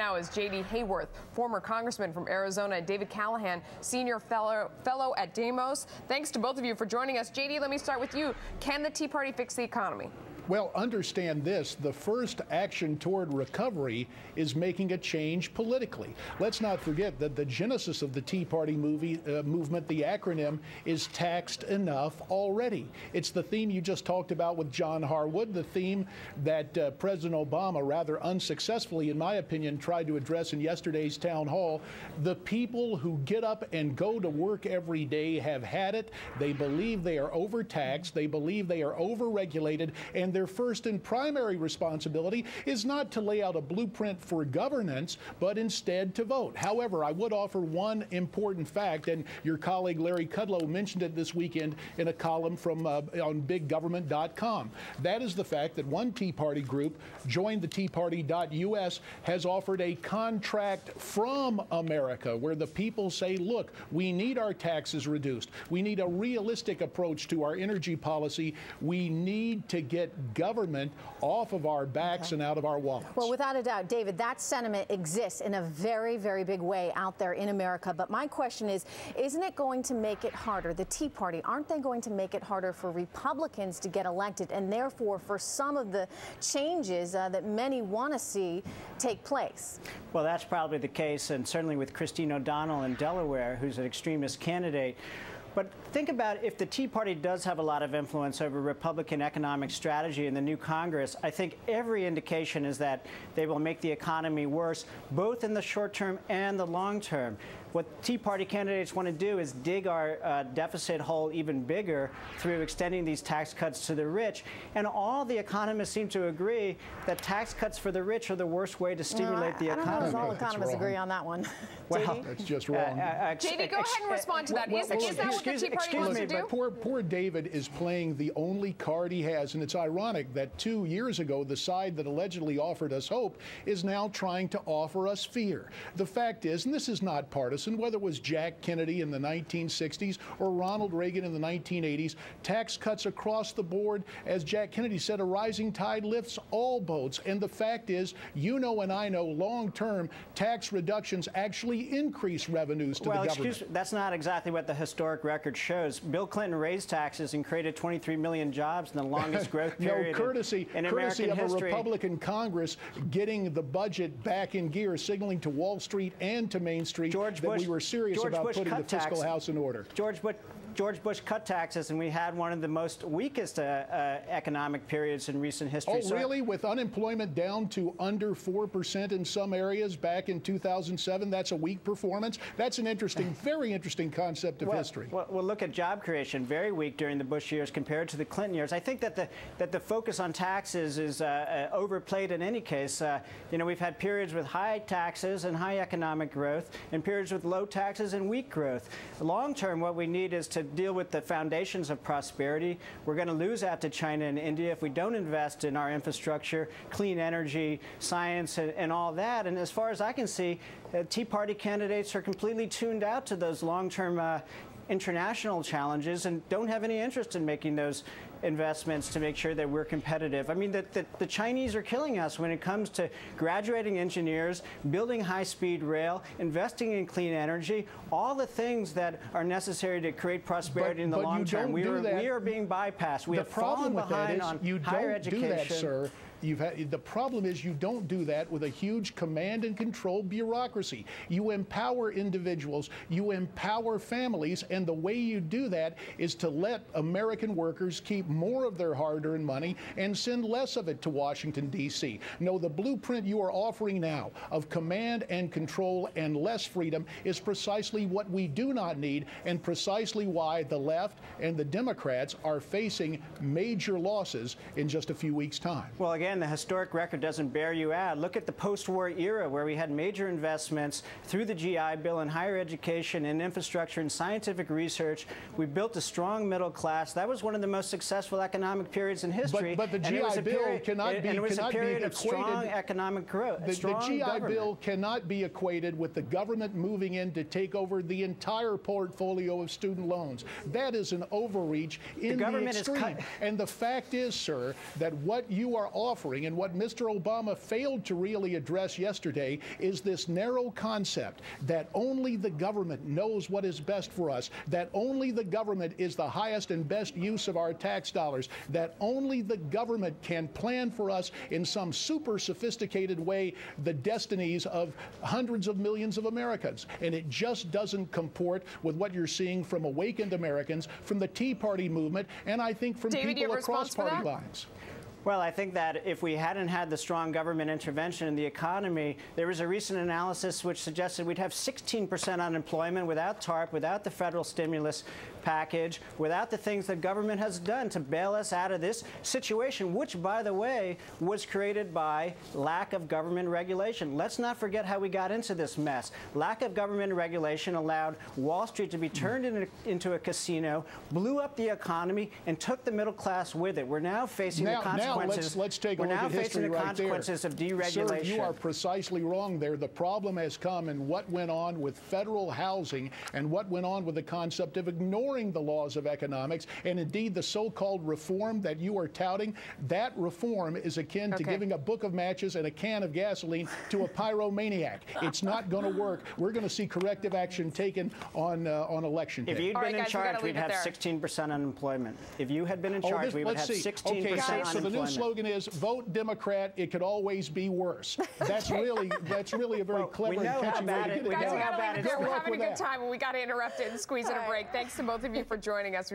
Now is J.D. Hayworth, former congressman from Arizona, and David Callahan, senior fellow at Demos. Thanks to both of you for joining us. J.D., let me start with you. Can the Tea Party fix the economy? Well, understand this. The first action toward recovery is making a change politically. Let's not forget that the genesis of the Tea Party movement, the acronym, is taxed enough already. It's the theme you just talked about with John Harwood, the theme that President Obama rather unsuccessfully, in my opinion, tried to address in yesterday's town hall. The people who get up and go to work every day have had it. They believe they are overtaxed. They believe they are overregulated. And their first and primary responsibility is not to lay out a blueprint for governance, but instead to vote. However, I would offer one important fact, and your colleague Larry Kudlow mentioned it this weekend in a column from on biggovernment.com. That is the fact that one Tea Party group, jointheteaparty.us, has offered a contract from America where the people say, look, we need our taxes reduced. We need a realistic approach to our energy policy. We need to get government off of our backs and out of our wallets. Well, without a doubt, David, that sentiment exists in a very, very big way out there in America. But my question is, isn't it going to make it harder? The Tea Party, aren't they going to make it harder for Republicans to get elected and therefore for some of the changes that many want to see take place? Well, that's probably the case, and certainly with Christine O'Donnell in Delaware, who's an extremist candidate. But think about if the Tea Party does have a lot of influence over Republican economic strategy in the new Congress. I think every indication is that they will make the economy worse, both in the short term and the long term. What Tea Party candidates want to do is dig our deficit hole even bigger through extending these tax cuts to the rich. And all the economists seem to agree that tax cuts for the rich are the worst way to stimulate the economy. I don't know if all economists agree on that one. Well, that's just wrong. J.D., go ahead and respond to that. Is that what the Tea Party wants to do? Poor David is playing the only card he has, and it's ironic that 2 years ago, the side that allegedly offered us hope is now trying to offer us fear. The fact is, and this is not partisan, whether it was Jack Kennedy in the 1960s or Ronald Reagan in the 1980s, tax cuts across the board, as Jack Kennedy said, a rising tide lifts all boats. And the fact is, you know and I know, long-term tax reductions actually increase revenues to the government. Well, excuse me, that's not exactly what the historic record shows. Bill Clinton raised taxes and created 23 million jobs in the longest growth period courtesy in of American history. A Republican Congress getting the budget back in gear, signaling to Wall Street and to Main Street we were serious about putting the fiscal house in order. George Bush cut taxes, and we had one of the most weakest economic periods in recent history. Oh, really? With unemployment down to under 4% in some areas back in 2007, that's a weak performance? That's an interesting, very interesting concept of history. Well, look at job creation, very weak during the Bush years compared to the Clinton years. I think that the focus on taxes is overplayed in any case. You know, we've had periods with high taxes and high economic growth, and periods with low taxes and weak growth. Long term, what we need is to deal with the foundations of prosperity. We're going to lose out to China and India if we don't invest in our infrastructure, clean energy, science, and all that. And as far as I can see, Tea Party candidates are completely tuned out to those long-term international challenges and don't have any interest in making those investments to make sure that we're competitive. I mean, the Chinese are killing us when it comes to graduating engineers, building high-speed rail, investing in clean energy, all the things that are necessary to create prosperity in the long term. We are being bypassed. We have fallen behind on higher education. Do that, sir. The problem is you don't do that with a huge command and control bureaucracy. You empower individuals, you empower families, and the way you do that is to let American workers keep more of their hard-earned money and send less of it to Washington, D.C. No, the blueprint you are offering now of command and control and less freedom is precisely what we do not need, and precisely why the left and the Democrats are facing major losses in just a few weeks' time. Well, again, the historic record doesn't bear you out. Look at the post-war era where we had major investments through the GI Bill in higher education and infrastructure and scientific research. We built a strong middle class. That was one of the most successful economic periods in history. But the GI Bill cannot be equated of strong economic growth. The GI Bill cannot be equated with the government moving in to take over the entire portfolio of student loans. That is an overreach in the extreme. And the fact is, sir, that what you are offering suffering. And what Mr. Obama failed to really address yesterday is this narrow concept that only the government knows what is best for us, that only the government is the highest and best use of our tax dollars, that only the government can plan for us in some super sophisticated way the destinies of hundreds of millions of Americans. And it just doesn't comport with what you're seeing from awakened Americans, from the Tea Party movement, and I think from people across party lines. Well, I think that if we hadn't had the strong government intervention in the economy, there was a recent analysis which suggested we'd have 16% unemployment without TARP, without the federal stimulus package, without the things that government has done to bail us out of this situation, which, by the way, was created by lack of government regulation. Let's not forget how we got into this mess. Lack of government regulation allowed Wall Street to be turned into a casino, blew up the economy, and took the middle class with it. We're now facing the consequences. Let's take a look at history right there. Consequences of deregulation. Sir, you are precisely wrong there. The problem has come in what went on with federal housing and what went on with the concept of ignoring the laws of economics, and indeed the so-called reform that you are touting. That reform is akin to giving a book of matches and a can of gasoline to a pyromaniac. It's not going to work. We're going to see corrective action taken on election day. If you'd been in charge, we'd have 16% unemployment. If you had been in charge, we would have 16% unemployment. So the new slogan is "Vote Democrat. It could always be worse." That's really a very clever and catchy way to get it. Guys, we got to leave it there. We're having a good time, and we got to interrupt it and squeeze in a break. Thanks to both of you for joining us.